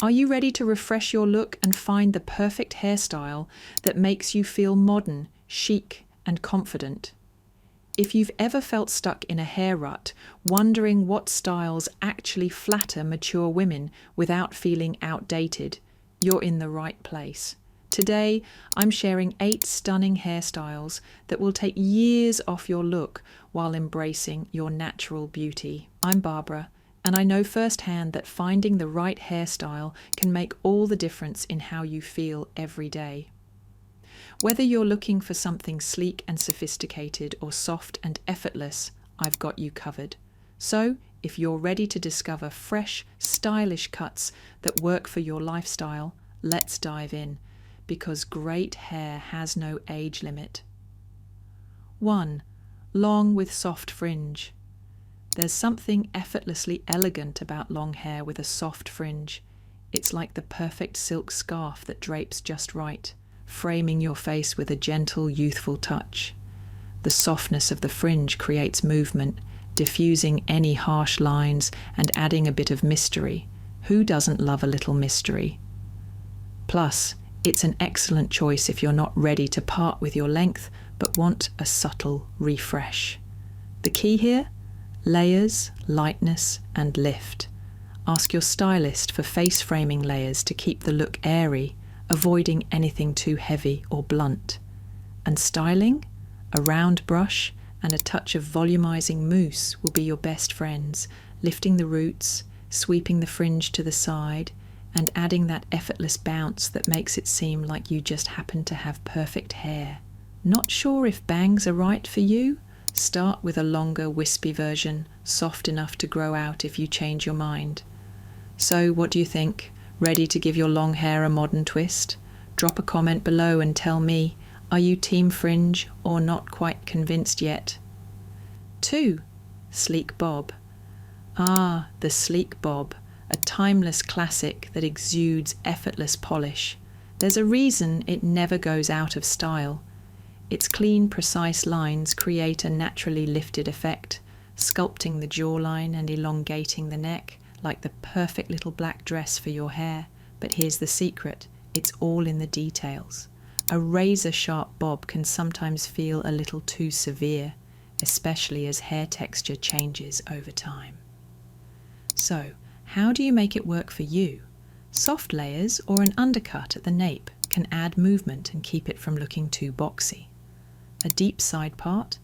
Are you ready to refresh your look and find the perfect hairstyle that makes you feel modern, chic, and confident? If you've ever felt stuck in a hair rut, wondering what styles actually flatter mature women without feeling outdated, you're in the right place. Today, I'm sharing 8 stunning hairstyles that will take years off your look while embracing your natural beauty. I'm Barbara, and I know firsthand that finding the right hairstyle can make all the difference in how you feel every day. Whether you're looking for something sleek and sophisticated or soft and effortless, I've got you covered. So, if you're ready to discover fresh, stylish cuts that work for your lifestyle, let's dive in, because great hair has no age limit. 1. Long with soft fringe. There's something effortlessly elegant about long hair with a soft fringe. It's like the perfect silk scarf that drapes just right, framing your face with a gentle, youthful touch. The softness of the fringe creates movement, diffusing any harsh lines and adding a bit of mystery. Who doesn't love a little mystery? Plus, it's an excellent choice if you're not ready to part with your length but want a subtle refresh. The key here? Layers, lightness, and lift. Ask your stylist for face framing layers to keep the look airy, avoiding anything too heavy or blunt. And styling? A round brush and a touch of volumizing mousse will be your best friends, lifting the roots, sweeping the fringe to the side, and adding that effortless bounce that makes it seem like you just happen to have perfect hair. Not sure if bangs are right for you? Start with a longer, wispy version, soft enough to grow out if you change your mind. So, what do you think? Ready to give your long hair a modern twist? Drop a comment below and tell me, are you team fringe or not quite convinced yet? 2. Sleek bob. Ah, the sleek bob, a timeless classic that exudes effortless polish. There's a reason it never goes out of style. Its clean, precise lines create a naturally lifted effect, sculpting the jawline and elongating the neck like the perfect little black dress for your hair. But here's the secret, it's all in the details. A razor-sharp bob can sometimes feel a little too severe, especially as hair texture changes over time. So, how do you make it work for you? Soft layers or an undercut at the nape can add movement and keep it from looking too boxy. A deep side part,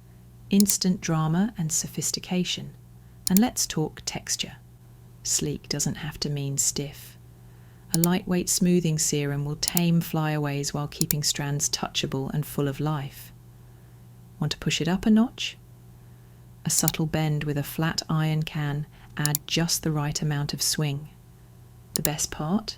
instant drama and sophistication. And let's talk texture. Sleek doesn't have to mean stiff. A lightweight smoothing serum will tame flyaways while keeping strands touchable and full of life. Want to push it up a notch? A subtle bend with a flat iron can add just the right amount of swing. The best part?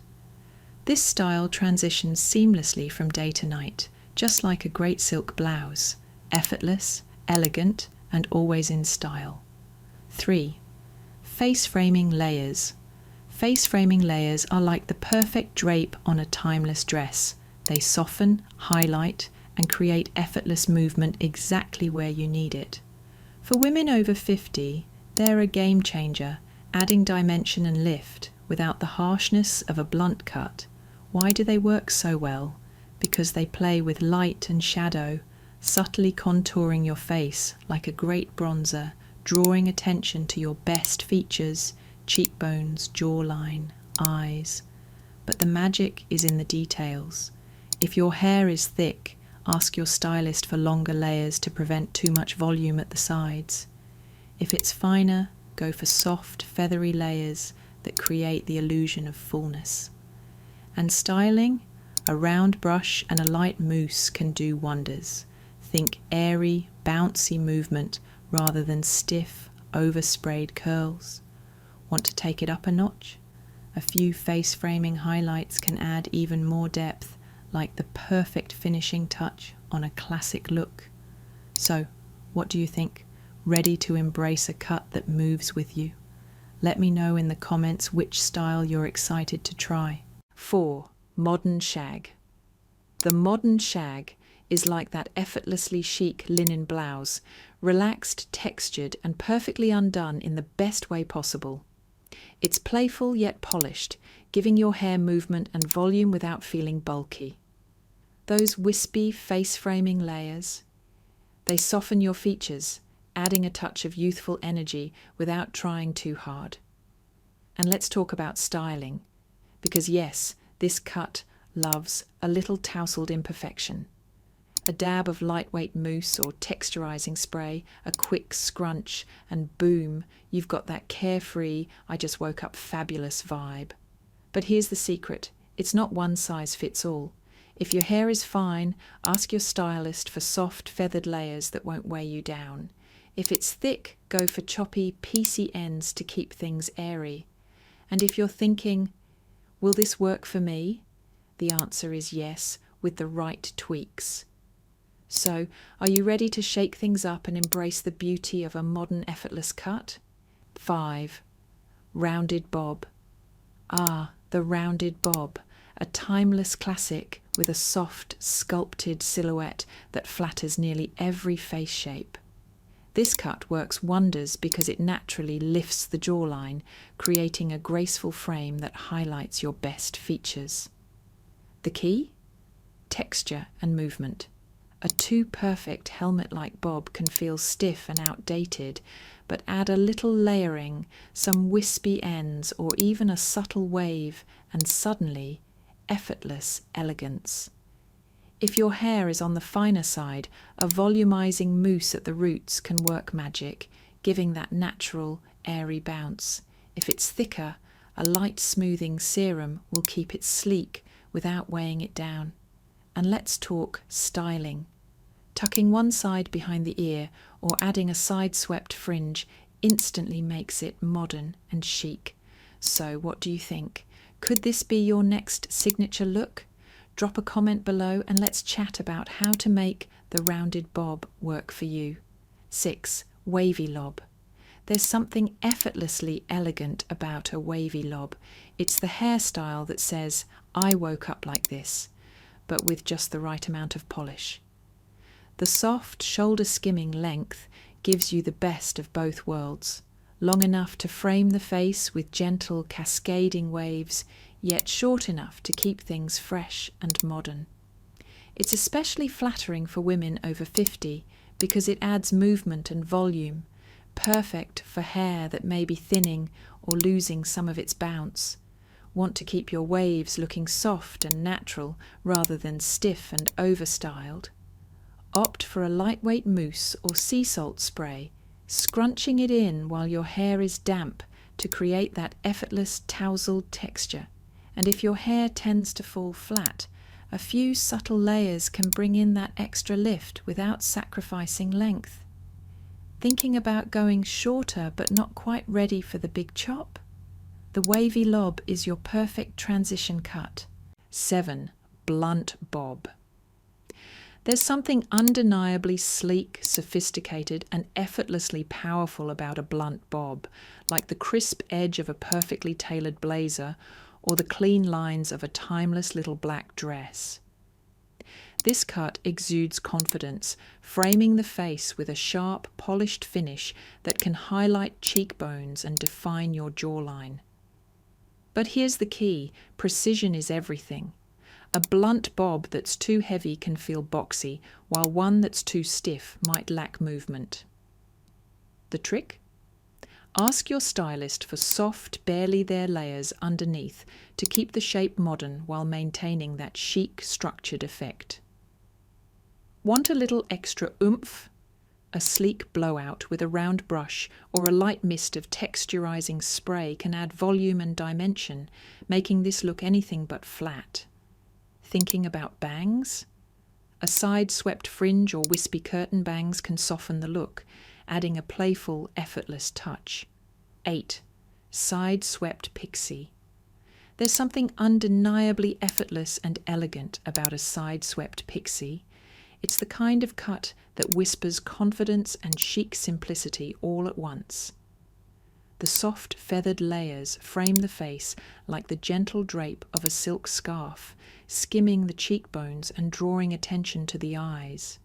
This style transitions seamlessly from day to night, just like a great silk blouse, effortless, elegant, and always in style. 3. Face framing layers. Face framing layers are like the perfect drape on a timeless dress. They soften, highlight, and create effortless movement exactly where you need it. For women over 50, they're a game changer, adding dimension and lift without the harshness of a blunt cut. Why do they work so well? Because they play with light and shadow, subtly contouring your face like a great bronzer, drawing attention to your best features, cheekbones, jawline, eyes. But the magic is in the details. If your hair is thick, ask your stylist for longer layers to prevent too much volume at the sides. If it's finer, go for soft, feathery layers that create the illusion of fullness. And styling? A round brush and a light mousse can do wonders. Think airy, bouncy movement rather than stiff, oversprayed curls. Want to take it up a notch? A few face framing highlights can add even more depth, like the perfect finishing touch on a classic look. So, what do you think? Ready to embrace a cut that moves with you? Let me know in the comments which style you're excited to try. 4. Modern shag. The modern shag is like that effortlessly chic linen blouse, relaxed, textured, and perfectly undone in the best way possible. It's playful yet polished, giving your hair movement and volume without feeling bulky. Those wispy, face-framing layers, they soften your features, adding a touch of youthful energy without trying too hard. And let's talk about styling, because yes, this cut loves a little tousled imperfection. A dab of lightweight mousse or texturizing spray, a quick scrunch, and boom, you've got that carefree, I just woke up fabulous vibe. But here's the secret, it's not one size fits all. If your hair is fine, ask your stylist for soft feathered layers that won't weigh you down. If it's thick, go for choppy, piecey ends to keep things airy. And if you're thinking, will this work for me? The answer is yes, with the right tweaks. So, are you ready to shake things up and embrace the beauty of a modern effortless cut? 5. Rounded bob. Ah, the rounded bob, a timeless classic with a soft, sculpted silhouette that flatters nearly every face shape. This cut works wonders because it naturally lifts the jawline, creating a graceful frame that highlights your best features. The key? Texture and movement. A too perfect helmet-like bob can feel stiff and outdated, but add a little layering, some wispy ends, or even a subtle wave, and suddenly, effortless elegance. If your hair is on the finer side, a volumizing mousse at the roots can work magic, giving that natural, airy bounce. If it's thicker, a light smoothing serum will keep it sleek without weighing it down. And let's talk styling. Tucking one side behind the ear or adding a side-swept fringe instantly makes it modern and chic. So what do you think? Could this be your next signature look? Drop a comment below and let's chat about how to make the rounded bob work for you. 6. Wavy lob. There's something effortlessly elegant about a wavy lob. It's the hairstyle that says, I woke up like this, but with just the right amount of polish. The soft, shoulder-skimming length gives you the best of both worlds, long enough to frame the face with gentle, cascading waves, yet short enough to keep things fresh and modern. It's especially flattering for women over 50 because it adds movement and volume, perfect for hair that may be thinning or losing some of its bounce. Want to keep your waves looking soft and natural rather than stiff and overstyled? Opt for a lightweight mousse or sea salt spray, scrunching it in while your hair is damp to create that effortless tousled texture. And if your hair tends to fall flat, a few subtle layers can bring in that extra lift without sacrificing length. Thinking about going shorter but not quite ready for the big chop? The wavy lob is your perfect transition cut. 7. Blunt bob. There's something undeniably sleek, sophisticated, and effortlessly powerful about a blunt bob, like the crisp edge of a perfectly tailored blazer or the clean lines of a timeless little black dress. This cut exudes confidence, framing the face with a sharp, polished finish that can highlight cheekbones and define your jawline. But here's the key: precision is everything. A blunt bob that's too heavy can feel boxy, while one that's too stiff might lack movement. The trick? Ask your stylist for soft, barely there layers underneath to keep the shape modern while maintaining that chic, structured effect. Want a little extra oomph? A sleek blowout with a round brush or a light mist of texturizing spray can add volume and dimension, making this look anything but flat. Thinking about bangs? A side-swept fringe or wispy curtain bangs can soften the look, adding a playful, effortless touch. 8. Side-swept pixie. There's something undeniably effortless and elegant about a side-swept pixie. It's the kind of cut that whispers confidence and chic simplicity all at once. The soft feathered layers frame the face like the gentle drape of a silk scarf, skimming the cheekbones and drawing attention to the eyes.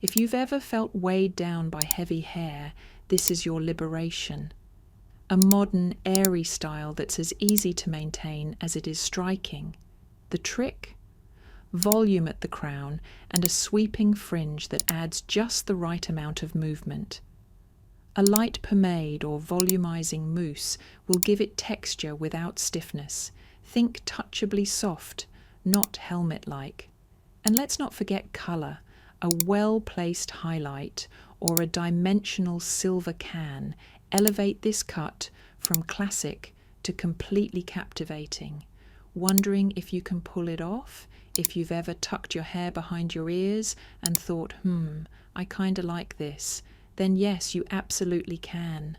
If you've ever felt weighed down by heavy hair, this is your liberation. A modern, airy style that's as easy to maintain as it is striking. The trick? Volume at the crown and a sweeping fringe that adds just the right amount of movement. A light pomade or volumizing mousse will give it texture without stiffness. Think touchably soft, not helmet-like. And let's not forget colour. A well-placed highlight or a dimensional silver can elevate this cut from classic to completely captivating. Wondering if you can pull it off? If you've ever tucked your hair behind your ears and thought, I kinda like this, then yes, you absolutely can.